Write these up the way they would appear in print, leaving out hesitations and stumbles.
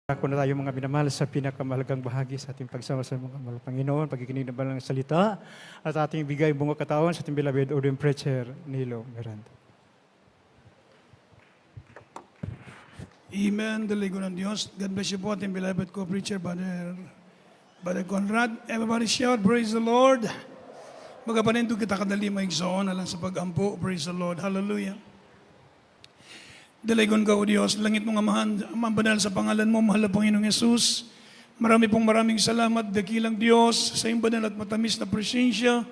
Ako na tayo mga minamahal sa pinakamahalagang bahagi sa ating pagsama sa mga mahal Panginoon, pagkikinig ng balang salita at ating bigay bunga katawan sa ating beloved ordained preacher, Nilo Miranda. Amen. Daligo ng Diyos. God bless you po ating beloved co-preacher, Brother Conrad. Everybody shout, praise the Lord. Magapanin doon kita kadali maigsoon alang sa pag-ampo. Praise the Lord. Hallelujah. Daligon ka, O Diyos, langit mong amahan, mabanal sa pangalan mo, mahal na Panginoong Yesus. Maraming salamat, dakilang Diyos, sa iyong banal at matamis na presensya.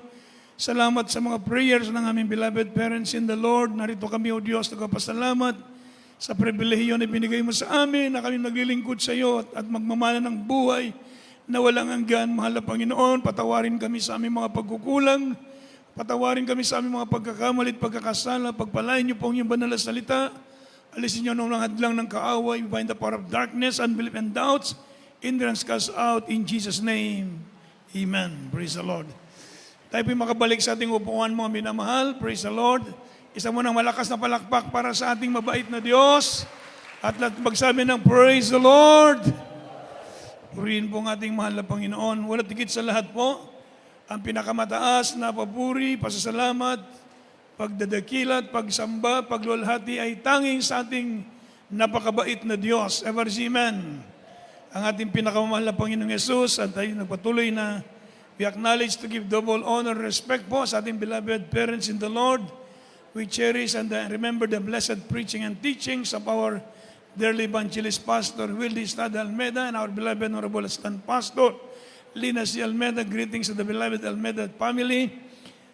Salamat sa mga prayers ng aming beloved parents in the Lord. Narito kami, O Diyos, nagpapasalamat sa pribilehiyo na binigay mo sa amin, na kami naglilingkod sa iyo at magmamana ng buhay na walang hanggan. Mahal na Panginoon, patawarin kami sa aming mga pagkukulang, patawarin kami sa aming mga pagkakamali at pagkakasala, pagpalain niyo po ang iyong banal na salita. Alisin niyo ng hadlang ng kaaway, we bind the power of darkness, unbelief and doubts, hindrance cast out in Jesus' name. Amen. Praise the Lord. Tayo po'y makabalik sa ating upuan mga minamahal. Praise the Lord. Isa mo ng malakas na palakpak para sa ating mabait na Diyos. At magsabi ng praise the Lord. Purihin po ang ating mahal na Panginoon. Wala tigit sa lahat po. Ang pinakamataas na papuri, pasasalamat, pagdadakilat, pagsamba, paglulhati ay tanging sa ating napakabait na Diyos. Ever Amen. Ang ating pinakamahal na Panginoong Yesus at tayo nagpatuloy na we acknowledge to give double honor and respect po sa ating beloved parents in the Lord. We cherish and remember the blessed preaching and teachings of our dearly evangelist pastor, Wildy Estrada Almeda, and our beloved honorable assistant pastor, Lina C. Almeda. Greetings to the beloved Almeda family.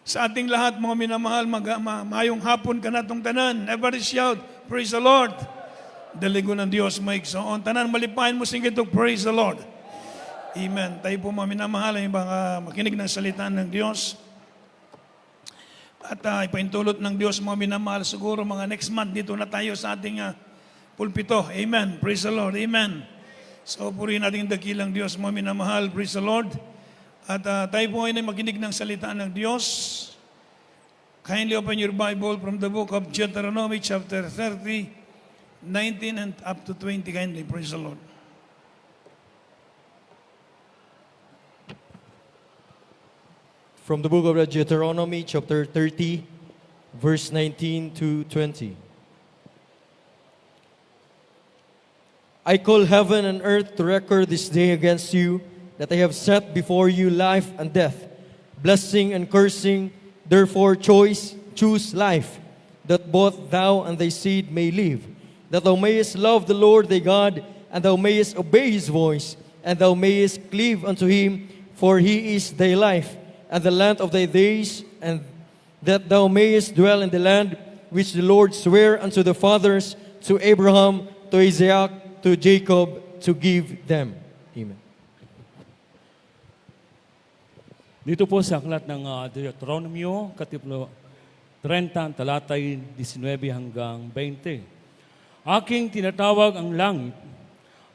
Sa ating lahat, mga minamahal, mayong hapon ka na itong tanan. Everybody shout, praise the Lord. Daligo ng Diyos, maigsoon. Tanan, malipahin mo singit itong praise the Lord. Amen. Tayo po mga minamahal, ay baka makinig ng salita ng Diyos. At ipaintulot ng Diyos, mga minamahal, siguro mga next month, dito na tayo sa ating pulpito. Amen. Praise the Lord. Amen. So, purihin natin dakilang Diyos, mga minamahal. Praise the Lord. At tayo po ay makinig ng salita ng Diyos. Kindly open your Bible from the book of Deuteronomy chapter 30, 19 and up to 20. Kindly, praise the Lord. From the book of Deuteronomy chapter 30, verse 19 to 20. I call heaven and earth to record this day against you, that I have set before you life and death, blessing and cursing. Therefore choose life, that both thou and thy seed may live, that thou mayest love the Lord thy God, and thou mayest obey his voice, and thou mayest cleave unto him, for he is thy life, and the length of thy days, and that thou mayest dwell in the land which the Lord sware unto the fathers, to Abraham, to Isaac, to Jacob, to give them. Amen. Dito po sa aklat ng Deuteronomio, Kapitulo 30, talatay 19 hanggang 20. Aking tinatawag ang langit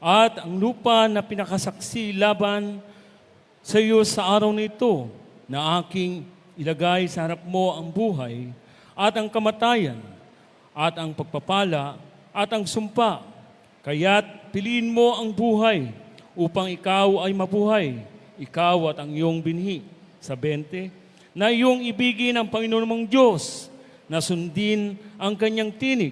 at ang lupa na pinakasaksi laban sa iyo sa araw nito, na aking ilagay sa harap mo ang buhay at ang kamatayan at ang pagpapala at ang sumpa. Kaya't piliin mo ang buhay upang ikaw ay mabuhay, ikaw at ang iyong binhi. Sa 20, na iyong ibigin ang Panginoon mong Diyos, na sundin ang kanyang tinig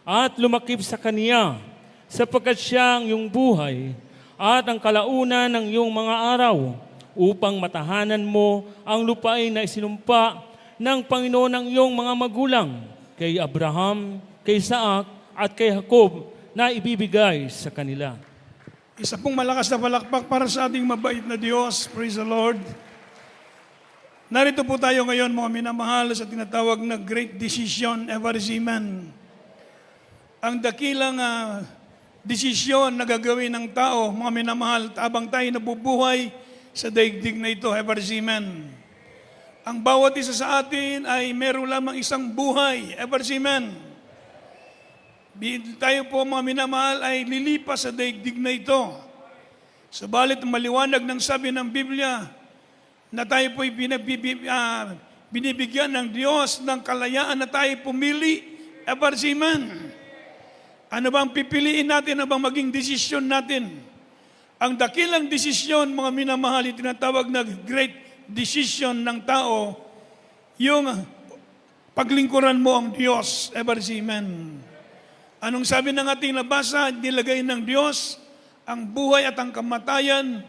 at lumakip sa Kaniya, sapagkat siya ang iyong buhay at ang kalaunan ng iyong mga araw, upang matahanan mo ang lupain na isinumpa ng Panginoon ng iyong mga magulang, kay Abraham, kay Isaac at kay Jacob, na ibibigay sa kanila. Isa pong malakas na palakpak para sa ating mabait na Diyos. Praise the Lord. Narito po tayo ngayon, mga minamahal, sa tinatawag na Great Decision, Ever Amen. Ang dakilang desisyon na gagawin ng tao, mga minamahal, habang tayo nabubuhay sa daigdig na ito, Ever Amen. Ang bawat isa sa atin ay meron lamang isang buhay, Ever Amen. Tayo po, mga minamahal, ay lilipas sa daigdig na ito. Subalit maliwanag ng sabi ng Biblia, na tayo po'y binibigyan ng Diyos ng kalayaan na tayo pumili, Ever Amen. Ano bang pipiliin natin? Ano bang maging desisyon natin? Ang dakilang desisyon, mga minamahal, tinatawag na great decision ng tao, yung paglingkuran mo ang Diyos. Ever say amen. Anong sabi ng ating nabasa? Nilagay ng Diyos ang buhay at ang kamatayan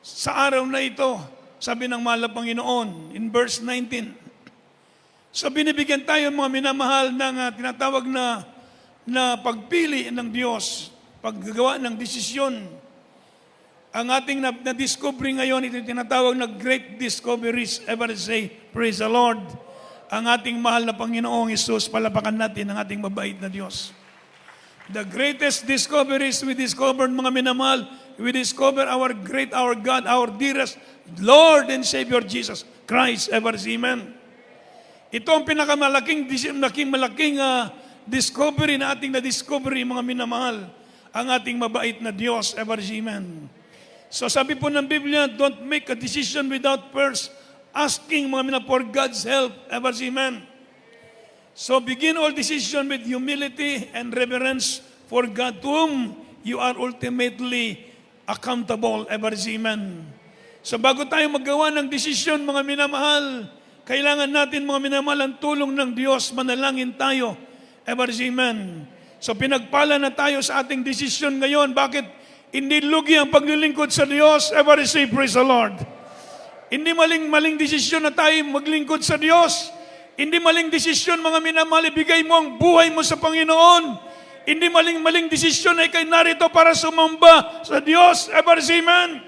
sa araw na ito. Sabi ng mahal na Panginoon in verse 19. So binibigyan tayo mga minamahal ng tinatawag na pagpili ng Diyos, paggagawa ng desisyon. Ang ating na-discover ngayon, ito tinatawag na great discoveries. Ever say, praise the Lord. Ang ating mahal na Panginoong Hesus, palapakan natin ang ating mabait na Diyos. The greatest discoveries we discovered, mga minamahal, we discover our God, our dearest Lord and Savior Jesus Christ. Ever say, amen. Ito ang pinakamalaking discovery na ating na-discovery, mga minamahal, ang ating mabait na Diyos. Ever say, amen. So sabi po ng Biblia, don't make a decision without first asking, mga minamahal, for God's help. Ever say, amen. So begin all decision with humility and reverence for God, to whom you are ultimately accountable. Ever say, amen. So bago tayo maggawa ng desisyon, mga minamahal, kailangan natin, mga minamahal, ang tulong ng Diyos. Manalangin tayo. Ever say, amen. So pinagpala na tayo sa ating desisyon ngayon. Bakit? Hindi lugi ang paglilingkod sa Diyos. Ever say, praise the Lord. Hindi maling desisyon na tayo maglingkod sa Diyos. Hindi maling desisyon, mga minamahal, ibigay mo ang buhay mo sa Panginoon. Hindi maling desisyon na ikay narito para sumamba sa Diyos. Ever say, amen.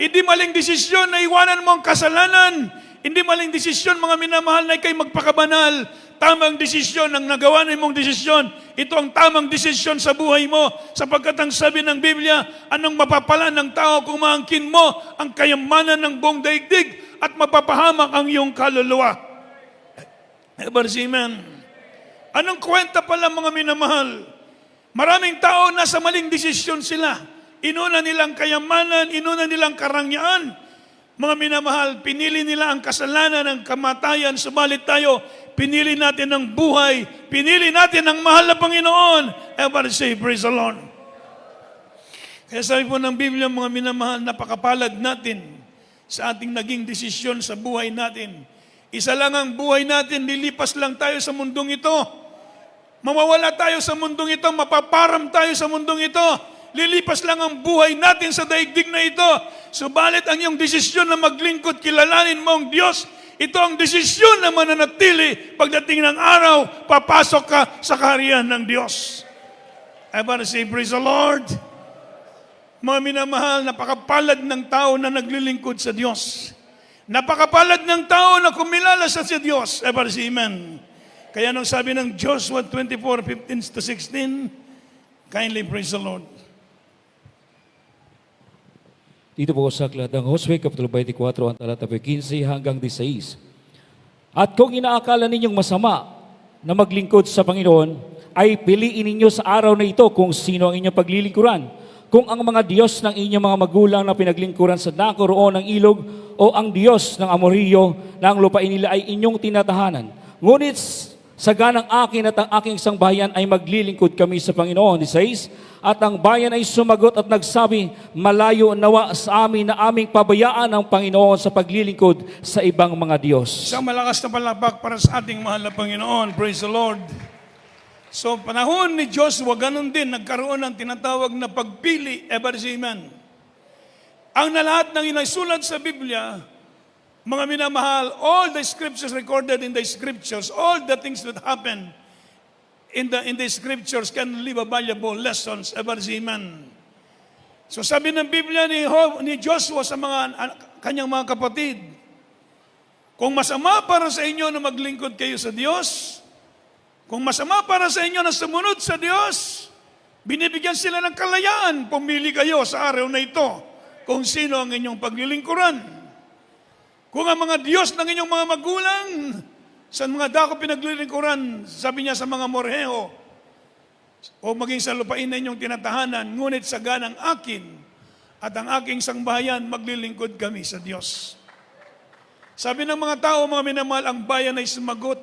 Hindi maling desisyon na iwanan mo ang kasalanan. Hindi maling desisyon, mga minamahal, na ikay magpakabanal. Tamang desisyon ang nagawa na mong desisyon. Ito ang tamang desisyon sa buhay mo. Sapagkat ang sabi ng Biblia, anong mapapala ng tao kung maangkin mo ang kayamanan ng buong daigdig at mapapahamak ang iyong kaluluwa. Ever say, amen. Anong kwenta pala, mga minamahal? Maraming tao nasa maling desisyon sila. Inuna nilang kayamanan, inuna nilang karangyaan. Mga minamahal, pinili nila ang kasalanan, ang kamatayan, subalit tayo, pinili natin ang buhay, pinili natin ang mahal na Panginoon. Ever say, praise the Lord. Kaya sabi po ng Biblia, mga minamahal, napakapalad natin sa ating naging desisyon sa buhay natin. Isa lang ang buhay natin, lilipas lang tayo sa mundong ito. Mawawala tayo sa mundong ito, mapaparam tayo sa mundong ito. Lilipas lang ang buhay natin sa daigdig na ito. Subalit ang iyong desisyon na maglingkod, kilalanin mo ang Diyos, ito ang desisyon na mananatili. Pagdating ng araw, papasok ka sa kaharian ng Diyos. Ever say, praise the Lord. Mga minamahal, napakapalad ng tao na naglilingkod sa Diyos. Napakapalad ng tao na kumilala sa Diyos. Ever say, amen. Kaya nung sabi ng Joshua 24:15-16, kindly praise the Lord. Dito po sa aklat ng Josue, Kapitulo 24, ang talata 15 hanggang 16. At kung inaakala ninyong masama na maglingkod sa Panginoon, ay piliin ninyo sa araw na ito kung sino ang inyong paglilingkuran. Kung ang mga Diyos ng inyong mga magulang na pinaglingkuran sa dako roon ng ilog, o ang Diyos ng Amorreo na ang lupain nila ay inyong tinatahanan. Ngunit sa ganang akin at ang aking isang bayan ay maglilingkod kami sa Panginoon. 16, at ang bayan ay sumagot at nagsabi, malayo nawa sa amin na aming pabayaan ang Panginoon sa paglilingkod sa ibang mga Diyos. Isang malakas na palakpak para sa ating mahal na Panginoon. Praise the Lord. So panahon ni Joshua, ganun din, nagkaroon ng tinatawag na pagpili. Ever say, amen. Ang lahat ng inasulat sa Biblia, mga minamahal, all the scriptures recorded in the scriptures, all the things that happen in the scriptures can leave a valuable lessons. Ever say, amen. So sabi ng Biblia ni Joshua sa kanyang mga kapatid, kung masama para sa inyo na maglingkod kayo sa Diyos, kung masama para sa inyo na sumunod sa Diyos, binibigyan sila ng kalayaan, pumili kayo sa araw na ito kung sino ang inyong paglilingkuran. Kung ang mga Diyos ng inyong mga magulang, sa mga dako pinaglilingkuran, sabi niya sa mga Amorreo, o maging sa lupain na inyong tinatahanan, ngunit sa ganang akin at ang aking sangbahayan, maglilingkod kami sa Diyos. Sabi ng mga tao, mga minamahal, ang bayan ay sumagot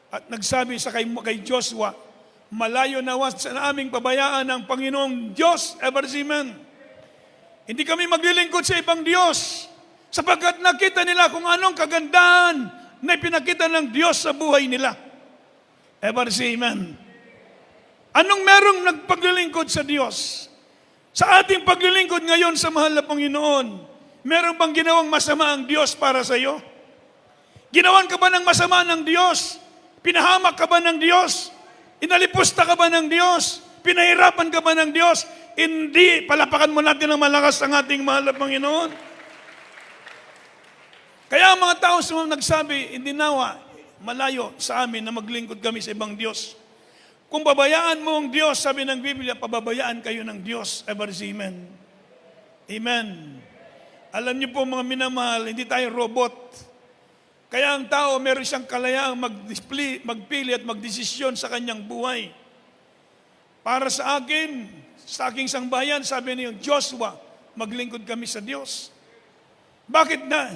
at nagsabi sa kay Joshua, Malayo nawa sa aming pabayaan ng Panginoong Diyos, ever amen. Hindi kami maglilingkod sa ibang Diyos, sapagkat nakita nila kung anong kagandahan na ipinakita ng Diyos sa buhay nila. Ever amen. Anong merong nagpaglilingkod sa Diyos? Sa ating paglilingkod ngayon sa mahal na Panginoon, meron bang ginawang masama ang Diyos para sa iyo? Ginawan ka ba ng masama ng Diyos? Pinahamak ka ba ng Diyos? Inalipusta ka ba ng Diyos? Pinahirapan ka ba ng Diyos? Hindi. Palapakan mo natin ng malakas ang ating mahal na Panginoon. Kaya ang mga tao nagsabi, hindi nawa, malayo sa amin na maglingkod kami sa ibang Diyos. Kung babayaan mo ang Diyos, sabi ng Biblia, pababayaan kayo ng Diyos. Ever amen. Amen. Alam niyo po mga minamahal, hindi tayo robot. Kaya ang tao, meron siyang kalayaang magpili at magdesisyon sa kanyang buhay. Para sa akin, sa aking sangbayan, sabi niyo, Joshua, maglingkod kami sa Diyos. Bakit na?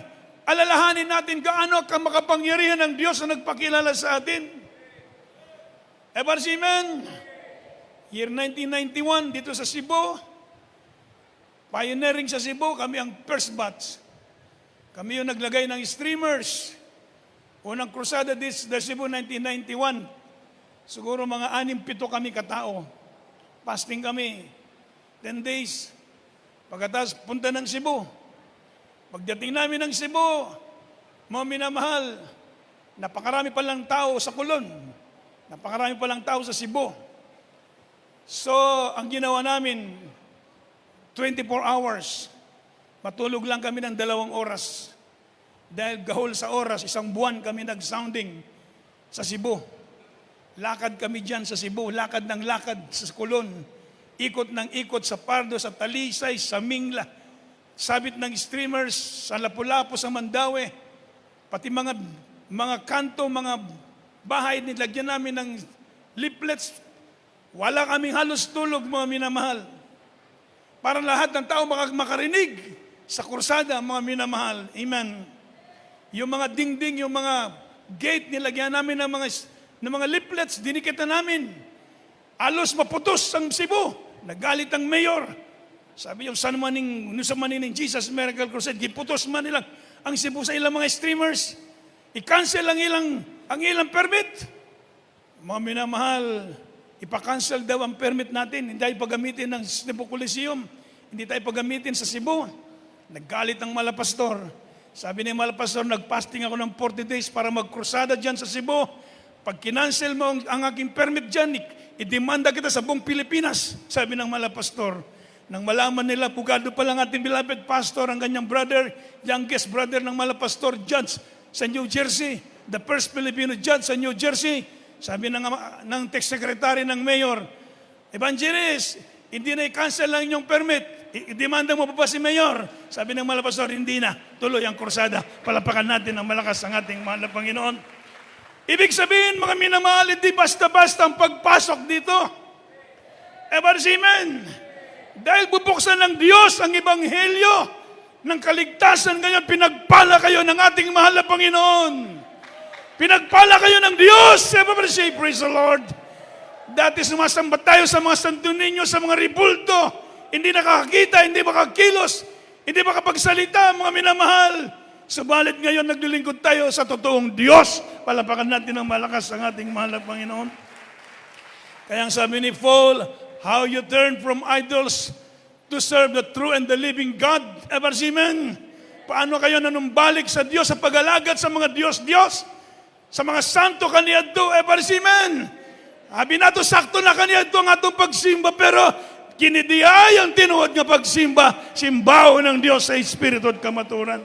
Alalahanin natin gaano ka makapangyarihan ng Diyos na nagpakilala sa atin. Ever amen? Year 1991, dito sa Cebu, pioneering sa Cebu, kami ang first batch. Kami yung naglagay ng streamers. Unang krusada this the Cebu 1991. Siguro mga 6-7 kami katao. Fasting kami. 10 days. Pagkatapos punta ng Cebu. Pagdating namin ng Cebu, mga minamahal, napakarami pa lang tao sa Kulon. Napakarami pa lang tao sa Cebu. So, ang ginawa namin, 24 hours. Matulog lang kami ng 2 oras. Dahil gahol sa oras, 1 buwan kami nag-sounding sa Cebu. Lakad kami dyan sa Cebu, lakad ng lakad sa Kulon. Ikot ng ikot sa Pardo, sa Talisay, sa Mingla. Sabit ng streamers sa Lapu-Lapu, sa Mandaue. Pati mga kanto, mga bahay, nilagyan namin ng leaflets. Wala kaming halos tulog, mga minamahal. Para lahat ng tao makarinig sa kursada, mga minamahal. Amen. Yung mga dingding, yung mga gate, nilagyan namin ng mga leaflets, dinikitan namin. Alos maputos ang Cebu. Nagalit ang mayor. Sabi yung San Maning Jesus Miracle Crusade, giputos man nilang ang Cebu sa ilang mga streamers. I-cancel ang ilang permit. Mga minamahal, ipa-cancel daw ang permit natin. Hindi tayo pagamitin ng Cebu Coliseum. Hindi tayo pagamitin sa Cebu. Naggalit ang malapastor. Sabi ni malapastor, nagpasting ako ng 40 days para magkrusada dyan sa Cebu. Pag kinancel mo ang aking permit dyan, idemanda kita sa buong Pilipinas. Sabi ng malapastor. Nang malaman nila, pugado pa lang ating beloved pastor, ang kanyang brother, youngest brother ng malapastor, judge sa New Jersey, the first Filipino judge sa New Jersey. Sabi ng text secretary ng mayor, Evangelist, hindi na i-cancel lang yung permit. I-demanda mo pa si Mayor? Sabi ng malapastor, hindi na. Tuloy ang kursada. Palapakan natin ng malakas ang ating mahal na Panginoon. Ibig sabihin, mga minamahal, hindi basta-basta ang pagpasok dito. Amen. Dahil bubuksan ng Diyos ang ebanghelyo ng kaligtasan ngayon, pinagpala kayo ng ating mahal na Panginoon. Pinagpala kayo ng Diyos. Praise the Lord. Dati sumasambat tayo sa mga Santo Niño, sa mga ribulto. Hindi nakakakita, hindi makakilos, hindi makapagsalita, mga minamahal. Subalit ngayon naglilingkod tayo sa totoong Diyos. Palapakan natin ng malakas ang ating mahal na Panginoon. Kaya ang sabi ni Paul, how you turn from idols to serve the true and the living God. Ever amen? Paano kayo nanumbalik sa Diyos, sa pag-alagad sa mga Diyos-Diyos? Sa mga santo kaniyadto, ever amen? Sabi nato, sakto na kaniyadto ang atong pagsimba, pero kinidiay ang tinuod nga pagsimba, simbaho ng Diyos sa Espiritu at kamaturan.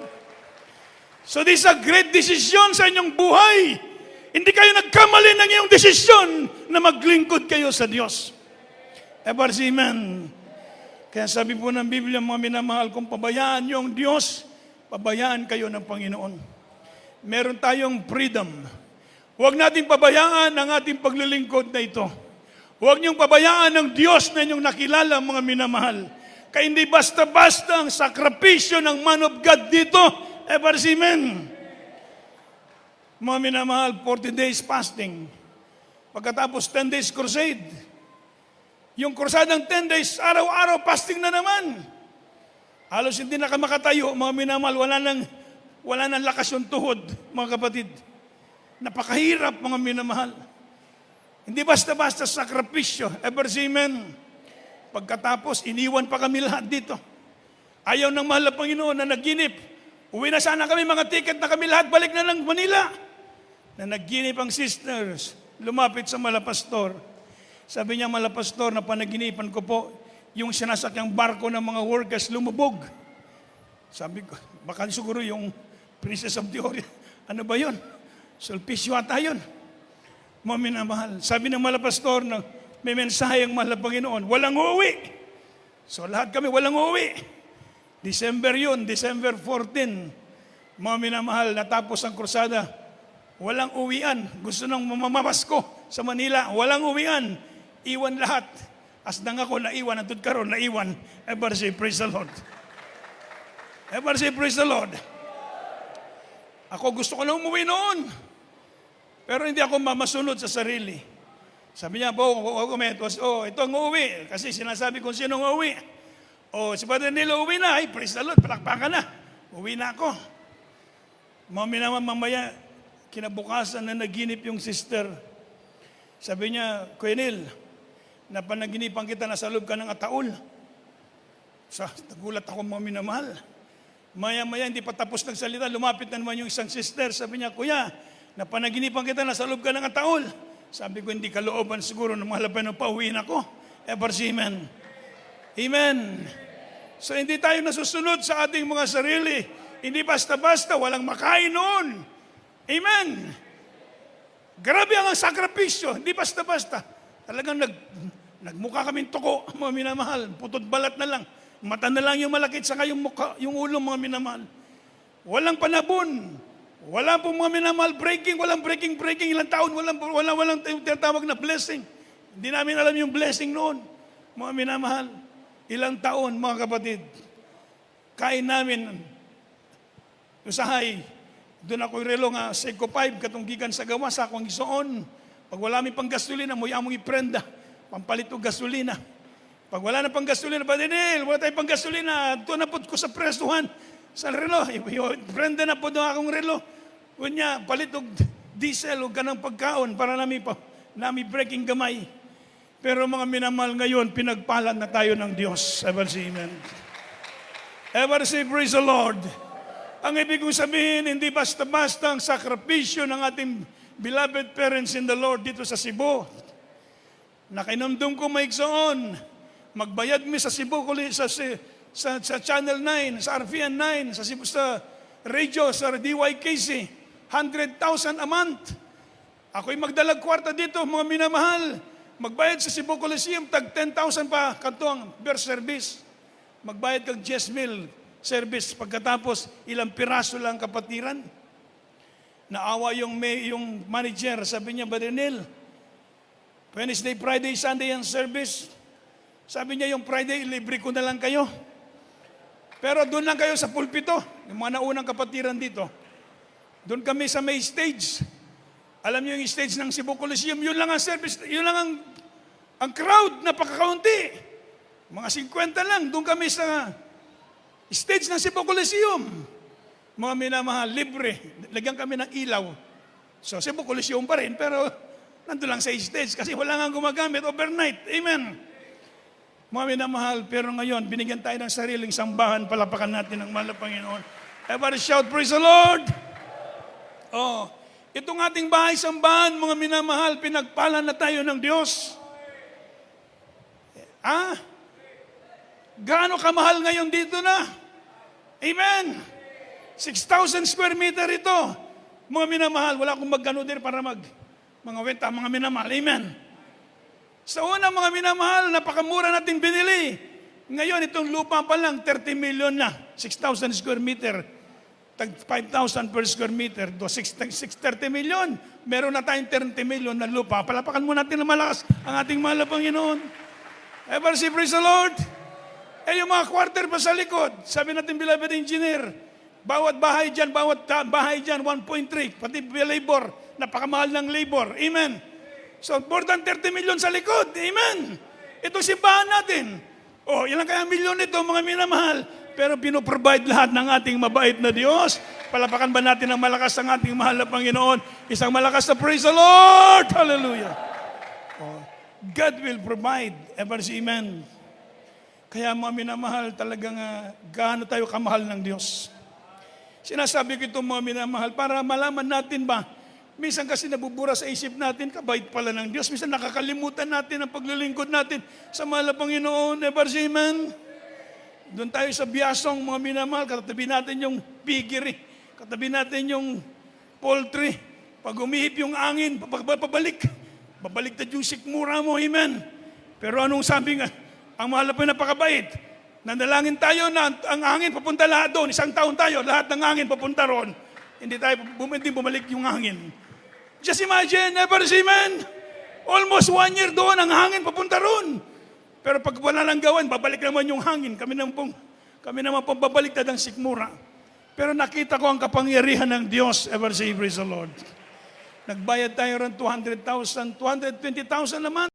So this is a great decision sa inyong buhay. Hindi kayo nagkamali ng iyong desisyon na maglingkod kayo sa Diyos. Ever amen. Kaya sabi po ng Biblia, mga minamahal, kung pabayaan niyo ang Diyos, pabayaan kayo ng Panginoon. Meron tayong freedom. Huwag natin pabayaan ang ating paglilingkod na ito. Huwag niyong pabayaan ng Diyos na inyong nakilala, mga minamahal. Kaya hindi basta-basta ang sakripisyo ng man of God dito. Ever amen. Mga minamahal, 40 days fasting. Pagkatapos 10 days crusade. Yung krusadang 10 days, araw-araw fasting na naman. Halos hindi na ka makatayo, mga minamahal, wala nang lakas yung tuhod, mga kapatid. Napakahirap, mga minamahal. Hindi basta-basta sakripisyo. Ever see, men? Pagkatapos, iniwan pa kami lahat dito. Ayaw ng mahal na Panginoon na naginip. Uwi na sana kami, mga ticket na kami lahat, balik na ng Manila. Na naginip ang sisters, lumapit sa malapastor. Sabi niya, malapastor, na panaginipan ko po, yung sinasakyang barko ng mga workers lumubog. Sabi ko, baka siguro yung Princess of the Orient. Ano ba yun? Sulpicio ata yun. Mga minamahal. Sabi ng malapastor na may mensahe ang mahal na Panginoon, walang uuwi. So lahat kami walang uuwi. December yun, December 14. Mga minamahal, natapos ang krusada. Walang uwian. Gusto nang mamamasko sa Manila. Walang uwian. Iwan lahat. Asdang ako naiwan, atod karon naiwan. Ever say, praise the Lord. Ever say, praise the Lord. Ako gusto ko na umuwi noon. Pero hindi ako mamasunod sa sarili. Sabi niya, ito ang uuwi. Kasi sinasabi kung sino ang uuwi. Si Padre Nilo uwi na. Ay, praise the Lord, palakpakan na. Uwi na ako. Mamaya, kinabukasan na naginip yung sister. Sabi niya, Kuya Nil, napanaginipan kita na sa loob ka ng ataol. Nagulat ako, mga minamahal. Maya-maya, hindi pa tapos nagsalita, lumapit na naman yung isang sister. Sabi niya, Kuya, napanaginipan kita na sa loob ka ng ataol. Sabi ko, hindi kalooban siguro ng mga laban na pauwiin ako. Ever see, amen. Amen. So, hindi tayo nasusunod sa ating mga sarili. Hindi basta-basta, walang makain noon. Amen. Grabe ang sakripisyo. Hindi basta-basta. Talagang nagmukha kaming tuko, mga minamahal. Putod balat na lang. Mata na lang yung malakit, saka yung mukha, yung ulo, mga minamahal. Walang panabon. Wala pong mga minamahal breaking, walang breaking, ilang taon, walang tinatawag na blessing. Hindi namin alam yung blessing noon, mga minamahal. Ilang taon, mga kapatid. Kain namin, usahay, doon ako relo nga, Seiko 5, katong gikan sa gawa, sa akong isoon. Pag wala mi pang gasolina, muya mong iprenda, pampalit o gasolina. Pag wala na pang gasolina, Padinil, wala tayong pang gasolina, doon na po ko sa presuhan, sa relo, prenda na po doon akong relo. Kunya, palit og diesel o ganang pagkaon para nami breaking gamay. Pero mga minamahal ngayon, pinagpalan na tayo ng Diyos. Ever say amen. Ever say praise the Lord. Ang ibig kong sabihin, hindi basta-basta ang sakripisyo ng ating beloved parents in the Lord dito sa Cebu. Nakinumdum ko maigsoon. Magbayad mi sa Cebu, sa Channel 9, sa RFN 9, sa Cebu, sa radio, sa DYKC. 100,000 a month. Ako'y magdalag kwarta dito, mga minamahal. Magbayad sa Cebu Coliseum, tag 10,000 pa katuang beer service. Magbayad kag 10,000 service. Pagkatapos, ilang piraso lang kapatiran. Naawa yung manager, sabi niya, Badrenil, Wednesday, Friday, Sunday ang service. Sabi niya, yung Friday, libre ko na lang kayo. Pero doon lang kayo sa pulpito, yung mga naunang kapatiran dito. Doon kami sa may stage. Alam niyo yung stage ng Cebu Coliseum, yun lang ang service, yun lang ang crowd, napakakaunti. Mga 50 lang, doon kami sa stage ng Cebu Coliseum. Mga minamahal, libre. Lagyan kami ng ilaw. So Cebu Coliseum pa rin, pero nandun lang sa stage kasi wala nga gumagamit overnight. Amen. Mga minamahal, pero ngayon, binigyan tayo ng sariling sambahan, palapakan natin ang mahal na Panginoon. Everybody shout, praise the Lord! Itong ating bahay-sambahan, mga minamahal, pinagpala na tayo ng Diyos. Gaano kamahal ngayon dito na? Amen! 6,000 square meter ito. Mga minamahal, wala akong magkano din para mga wenta, mga minamahal. Amen! Sa una, mga minamahal, napakamura natin binili. Ngayon, itong lupa pa lang, 30 million na. 6,000 square meter. Tag 5,000 per square meter. 630 million. Meron na tayong 30 million na lupa. Palapakan mo natin na malakas ang ating mahal na Panginoon. Ever say, praise the Lord? Yung mga quarter pa sa likod. Sabi natin, beloved engineer, bawat bahay dyan, 1.3. Pati labor, napakamahal ng labor. Amen. So, more than 30 million sa likod. Amen. Itong simbahan natin. Oh, ilan kaya milyon ito, mga minamahal? Pero pinoprovide lahat ng ating mabait na Diyos. Palapakan ba natin ang malakas ng ating mahal na Panginoon? Isang malakas na praise the Lord! Hallelujah! Oh, God will provide. Ever say amen. Kaya mga minamahal, talagang gaano tayo kamahal ng Diyos. Sinasabi ko ito mga minamahal para malaman natin ba, minsan kasi nabubura sa isip natin, kabait pala ng Diyos. Minsan nakakalimutan natin ang paglilingkod natin sa mahal na Panginoon. Ever say amen. Doon tayo sa biyasong mga minamahal, katabi natin yung piggery, katabi natin yung poultry. Pag umihip yung angin, babalik yung sikmura mo, amen. Pero anong sabi nga, ang mahal na po napakabait. Nandalangin tayo na ang hangin papunta lahat doon. Isang taon tayo, lahat ng hangin papunta roon. Hindi bumalik yung hangin. Just imagine, never see man. Almost 1 year doon, ang hangin papunta roon. Pero pag wala lang gawan, babalik naman yung hangin. Kami naman pong babaliktad ang sikmura. Pero nakita ko ang kapangyarihan ng Diyos. Ever say, praise the Lord. Nagbayad tayo ron 200,000, 220,000 naman.